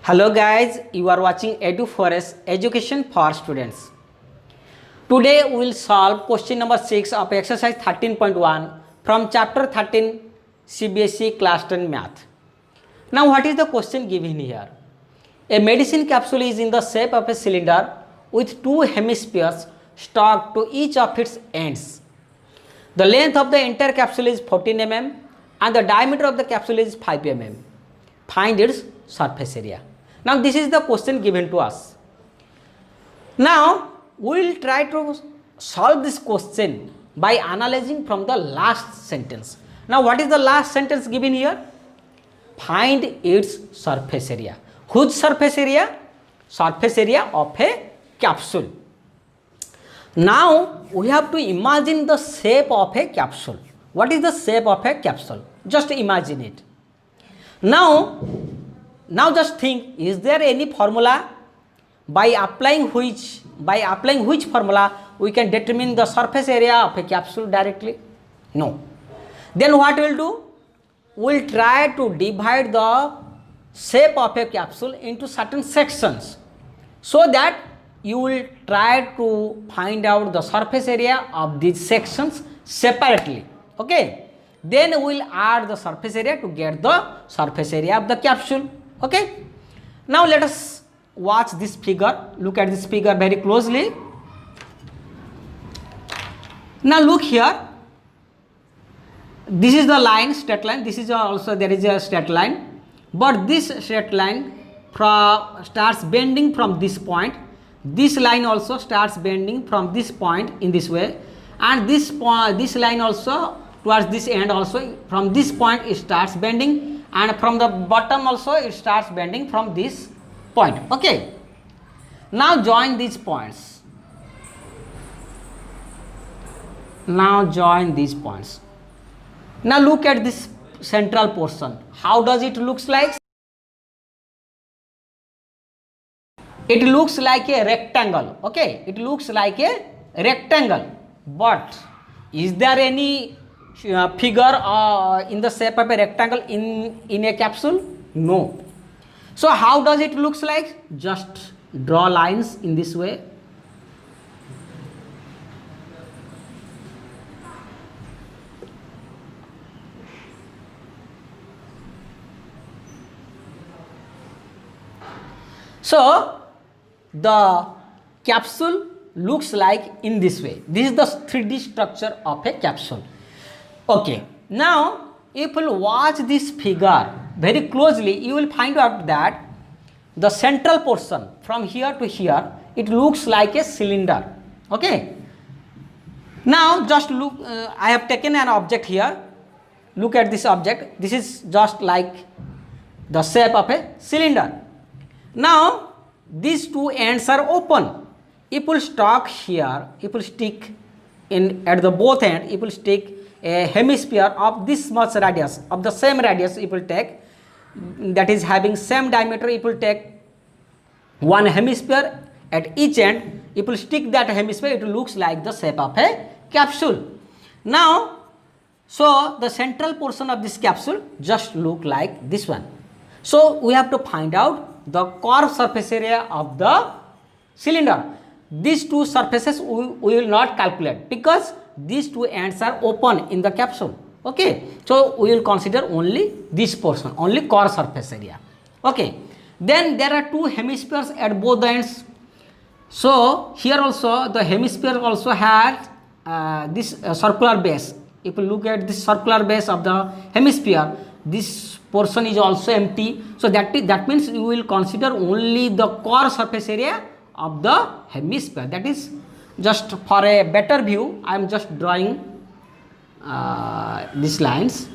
Hello guys, you are watching Edu4S Education for Students. Today we will solve question number 6 of exercise 13.1 from chapter 13 CBSE class 10 math. Now what is the question given here? A medicine capsule is in the shape of a cylinder with two hemispheres stuck to each of its ends. The length of the entire capsule is 14 mm and the diameter of the capsule is 5 mm. Find its surface area. Now this is the question given to us. Now we will try to solve this question by analyzing from the last sentence. Now what is the last sentence given here? Find its surface area. Whose surface area? Surface area of a capsule. Now we have to imagine the shape of a capsule. What is the shape of a capsule? Just imagine it. Now just think, is there any formula by applying which formula we can determine the surface area of a capsule directly? No. Then what we will do? We will try to divide the shape of a capsule into certain sections so that you will try to find out the surface area of these sections separately. Okay. Then we will add the surface area to get the surface area of the capsule. Okay. Now let us watch this figure. Look at this figure very closely. Now look here. This is the line, straight line. This is also there is a straight line. But this straight line starts bending from this point. This line also starts bending from this point in this way. And this line also towards this end also, from this point it starts bending, and from the bottom also it starts bending from this point. Okay. Now join these points. Now join these points. Now look at this central portion. How does it looks like? It looks like a rectangle. Okay. It looks like a rectangle. But is there any figure in the shape of a rectangle in a capsule? No. So how does it looks like? Just draw lines in this way. So the capsule looks like in this way. This is the 3D structure of a capsule. Okay. Now if you watch this figure very closely, you will find out that the central portion from here to here, it looks like a cylinder. Okay. Now just look, I have taken an object here. Look at this object. This is just like the shape of a cylinder. Now these two ends are open. If we stock here, if we stick in at the both end, if we stick a hemisphere of this much radius, of the same radius, it will take, that is having same diameter, it will take one hemisphere at each end. If we stick that hemisphere, it looks like the shape of a capsule. Now, so the central portion of this capsule just look like this one. So we have to find out the curved surface area of the cylinder. These two surfaces we will not calculate because these two ends are open in the capsule. Okay. So we will consider only this portion, only core surface area. Okay. Then there are two hemispheres at both the ends. So here also the hemisphere also had this circular base. If you look at this circular base of the hemisphere, this portion is also empty. So that means you will consider only the core surface area of the hemisphere. That is, just for a better view, I am just drawing these lines.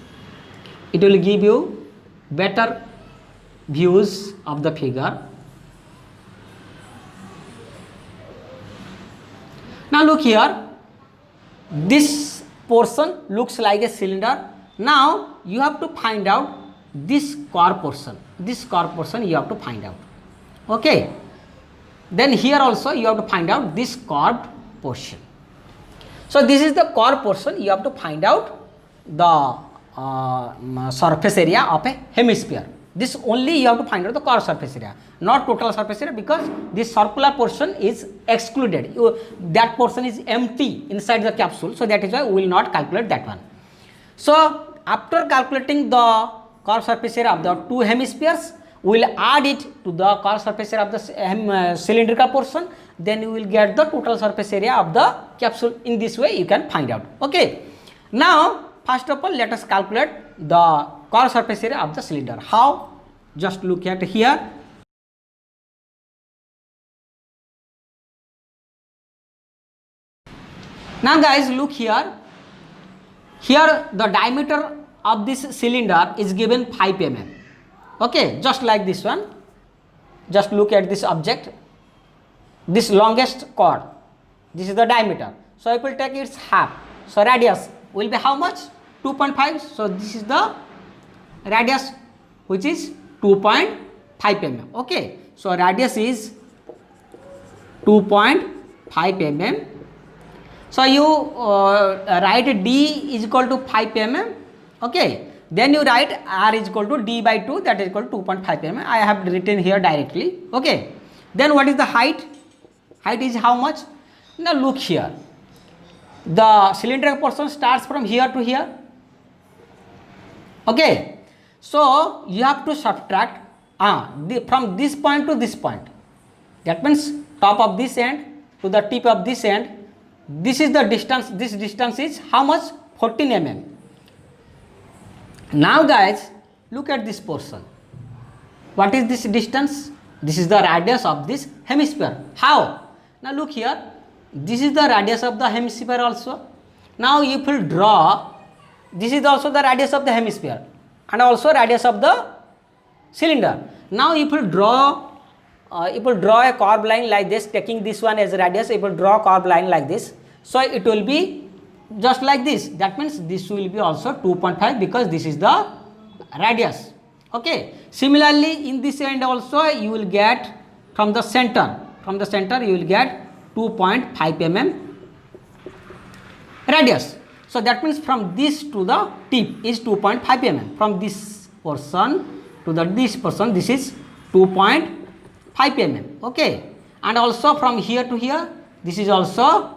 It will give you better views of the figure. Now look here, this portion looks like a cylinder. Now you have to find out this core portion. This core portion you have to find out. Okay. Then here also you have to find out this curved portion. So this is the core portion. You have to find out the surface area of a hemisphere. This only you have to find out the core surface area, not total surface area, because this circular portion is excluded. That portion is empty inside the capsule, so that is why we will not calculate that one. So after calculating the core surface area of the two hemispheres, we will add it to the core surface area of the cylindrical portion, then you will get the total surface area of the capsule. In this way you can find out. Okay. Now first of all, let us calculate the core surface area of the cylinder. How? Just look at here. Now guys, look here. Here the diameter of this cylinder is given 5 mm. Okay, just like this one. Just look at this object. This longest chord, this is the diameter. So if we take its half, so radius will be how much? 2.5. So this is the radius, which is 2.5 mm. Okay, so radius is 2.5 mm. So you write d is equal to 5 mm. Okay, then you write r is equal to d by 2, that is equal to 2.5 mm. I have written here directly. Okay, then what is the height? Height is how much? Now look here. The cylindrical portion starts from here to here. Okay, so you have to subtract from this point to this point. That means top of this end to the tip of this end. This is the distance. This distance is how much? 14 mm. Now guys, look at this portion. What is this distance? This is the radius of this hemisphere. How? Now look here. This is the radius of the hemisphere also. Now if you draw, this is also the radius of the hemisphere and also radius of the cylinder. Now if you draw a curved line like this, taking this one as radius, if you draw a curved line like this, so it will be just like this. That means this will be also 2.5, because this is the radius. Okay. Similarly, in this end also you will get from the center. From the center you will get 2.5 mm radius. So that means from this to the tip is 2.5 mm. From this portion to this portion, this is 2.5 mm. Okay. And also from here to here, this is also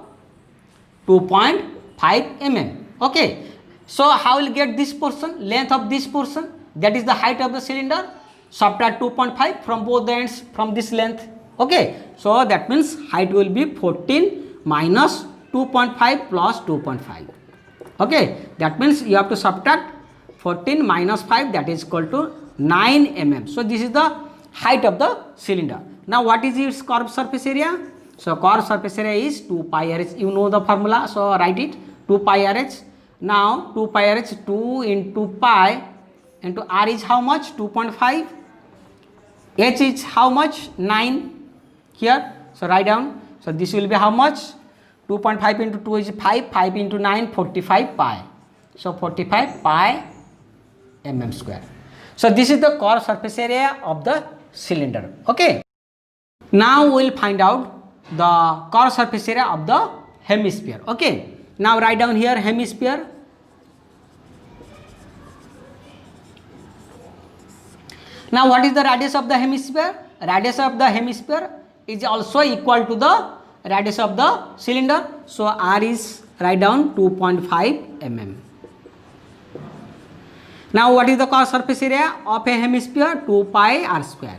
2.5 mm. Okay. So how will get this portion? Length of this portion, that is the height of the cylinder. Subtract 2.5 from both the ends from this length. Okay. So that means height will be 14 minus 2.5 plus 2.5. Okay. That means you have to subtract 14 minus 5, that is equal to 9 mm. So this is the height of the cylinder. Now what is its curved surface area? So curved surface area is 2 pi rh. You know the formula, so write it, 2 pi rh. Now 2 pi rh, 2 into pi into r is how much? 2.5. H is how much? 9 here. So write down. So this will be how much? 2.5 into 2 is 5. 5 into 9, 45 pi. So 45 pi mm square. So this is the core surface area of the cylinder. Okay. Now we will find out the core surface area of the hemisphere. Okay. Now write down here hemisphere. Now what is the radius of the hemisphere? Radius of the hemisphere is also equal to the radius of the cylinder. So r is, write down, 2.5 mm. Now what is the core surface area of a hemisphere? 2 pi r square.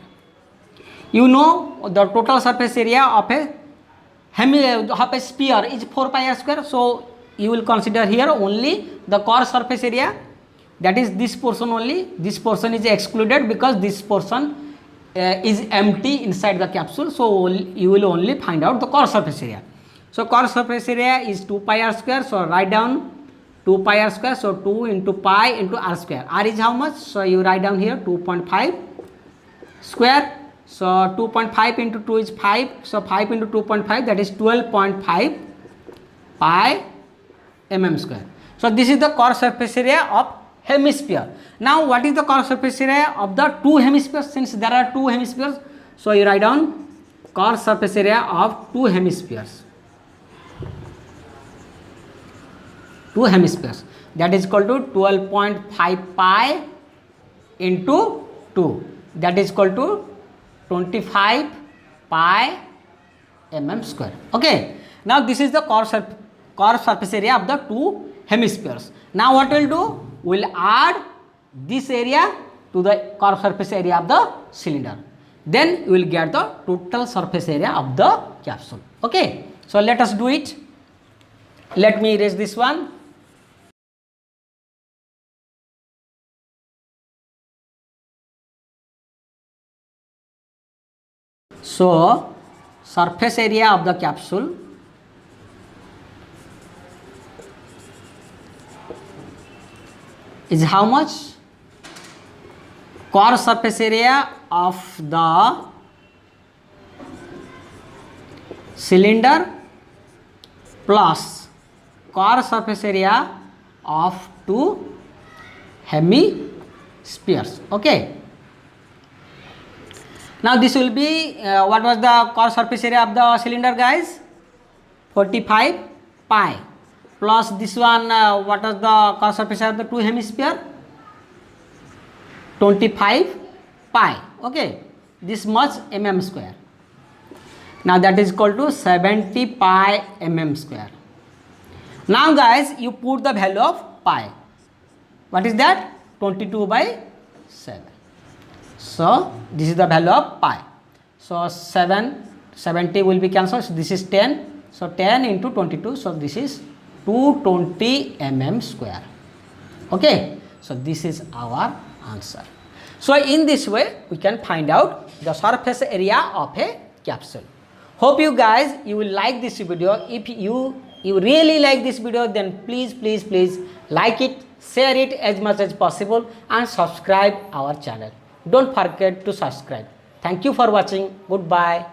You know the total surface area of a sphere is 4 pi r square. So you will consider here only the core surface area, that is this portion only. This portion is excluded because this portion is empty inside the capsule. So you will only find out the core surface area. So core surface area is 2 pi r square. So write down 2 pi r square. So 2 into pi into r square. R is how much? So you write down here 2.5 square. So 2.5 into 2 is 5. So 5 into 2.5, that is 12.5 pi mm square. So this is the core surface area of hemisphere. Now what is the core surface area of the two hemispheres? Since there are two hemispheres, so you write down core surface area of two hemispheres. Two hemispheres, that is equal to 12.5 pi into 2, that is equal to 25 pi mm square. Okay, now this is the curved surface area of the two hemispheres. Now what we'll do, we'll add this area to the curved surface area of the cylinder, then you will get the total surface area of the capsule. Okay, so let us do it. Let me erase this one. So surface area of the capsule is how much? Curved surface area of the cylinder plus curved surface area of two hemispheres. Okay. Now this will be what was the curved surface area of the cylinder, guys? 45 pi plus this one, what was the curved surface area of the two hemisphere? 25 pi. Okay, this much mm square. Now that is equal to 70 pi mm square. Now guys, you put the value of pi. What is that? 22 by 7. So this is the value of pi. So 70 will be cancelled. So this is 10. So 10 into 22. So this is 220 mm square. Okay. So this is our answer. So in this way we can find out the surface area of a capsule. Hope you guys you will like this video. If you really like this video, then please like it, share it as much as possible, and subscribe our channel. Don't forget to subscribe. Thank you for watching. Goodbye.